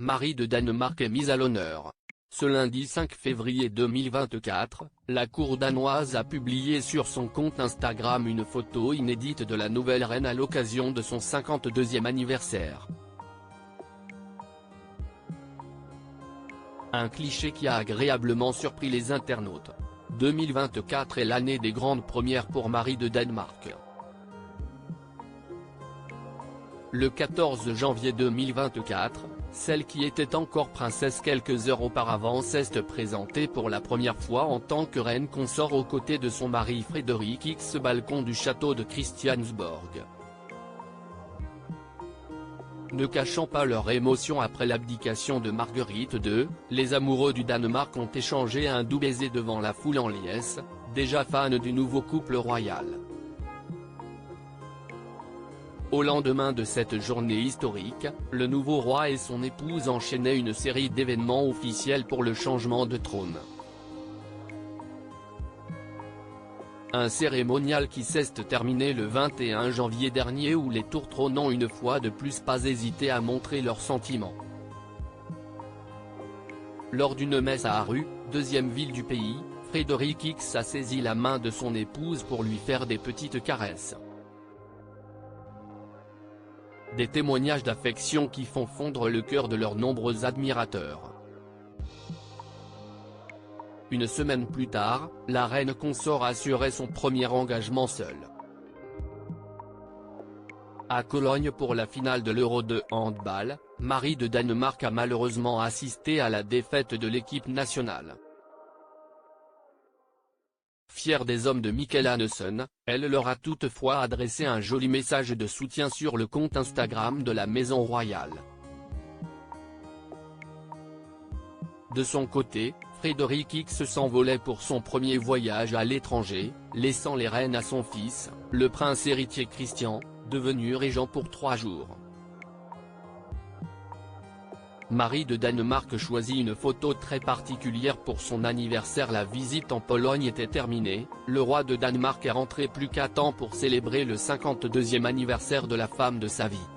Marie de Danemark est mise à l'honneur. Ce lundi 5 février 2024, la cour danoise a publié sur son compte Instagram une photo inédite de la nouvelle reine à l'occasion de son 52e anniversaire. Un cliché qui a agréablement surpris les internautes. 2024 est l'année des grandes premières pour Marie de Danemark. Le 14 janvier 2024, celle qui était encore princesse quelques heures auparavant s'est présentée pour la première fois en tant que reine consort aux côtés de son mari Frédéric X balcon du château de Christiansborg. Ne cachant pas leur émotion après l'abdication de Marguerite II, les amoureux du Danemark ont échangé un doux baiser devant la foule en liesse, déjà fan du nouveau couple royal. Au lendemain de cette journée historique, le nouveau roi et son épouse enchaînaient une série d'événements officiels pour le changement de trône. Un cérémonial qui s'est terminé le 21 janvier dernier où les tourtereaux n'ont une fois de plus pas hésité à montrer leurs sentiments. Lors d'une messe à Aarhus, deuxième ville du pays, Frédéric X a saisi la main de son épouse pour lui faire des petites caresses. Des témoignages d'affection qui font fondre le cœur de leurs nombreux admirateurs. Une semaine plus tard, la reine consort assurait son premier engagement seule. À Cologne pour la finale de l'Euro de handball, Marie de Danemark a malheureusement assisté à la défaite de l'équipe nationale. Fière des hommes de Mikkel Hansen, elle leur a toutefois adressé un joli message de soutien sur le compte Instagram de la maison royale. De son côté, Frédéric X s'envolait pour son premier voyage à l'étranger, laissant les rênes à son fils, le prince héritier Christian, devenu régent pour 3 jours. Marie de Danemark choisit une photo très particulière pour son anniversaire. La visite en Pologne était terminée, le roi de Danemark est rentré plus qu'à temps pour célébrer le 52e anniversaire de la femme de sa vie.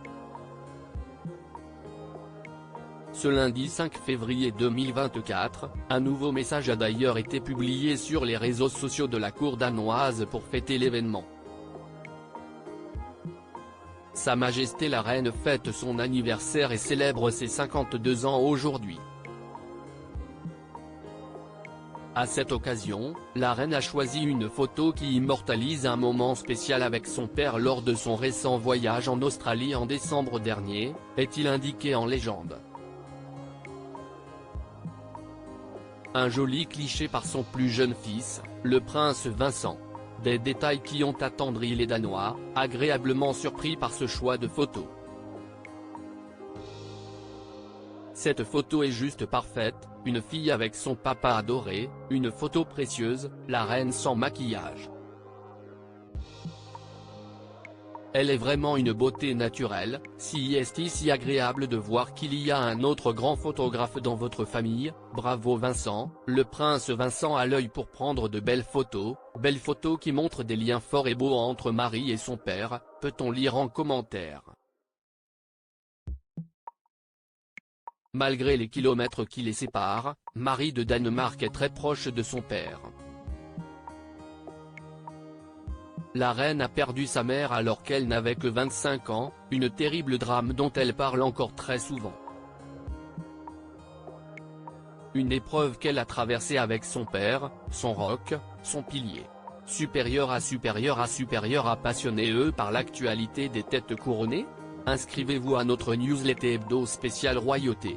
Ce lundi 5 février 2024, un nouveau message a d'ailleurs été publié sur les réseaux sociaux de la cour danoise pour fêter l'événement. Sa Majesté la Reine fête son anniversaire et célèbre ses 52 ans aujourd'hui. À cette occasion, la Reine a choisi une photo qui immortalise un moment spécial avec son père lors de son récent voyage en Australie en décembre dernier, est-il indiqué en légende. Un joli cliché par son plus jeune fils, le prince Vincent. Des détails qui ont attendri les Danois, agréablement surpris par ce choix de photo. Cette photo est juste parfaite, une fille avec son papa adoré, une photo précieuse, la reine sans maquillage. Elle est vraiment une beauté naturelle, si agréable de voir qu'il y a un autre grand photographe dans votre famille, bravo Vincent. Le prince Vincent a l'œil pour prendre de belles photos qui montrent des liens forts et beaux entre Marie et son père, peut-on lire en commentaire. Malgré les kilomètres qui les séparent, Marie de Danemark est très proche de son père. La reine a perdu sa mère alors qu'elle n'avait que 25 ans, une terrible drame dont elle parle encore très souvent. Une épreuve qu'elle a traversée avec son père, son roc, son pilier. Supérieur à passionné par l'actualité des têtes couronnées? Inscrivez-vous à notre newsletter hebdo spécial royauté.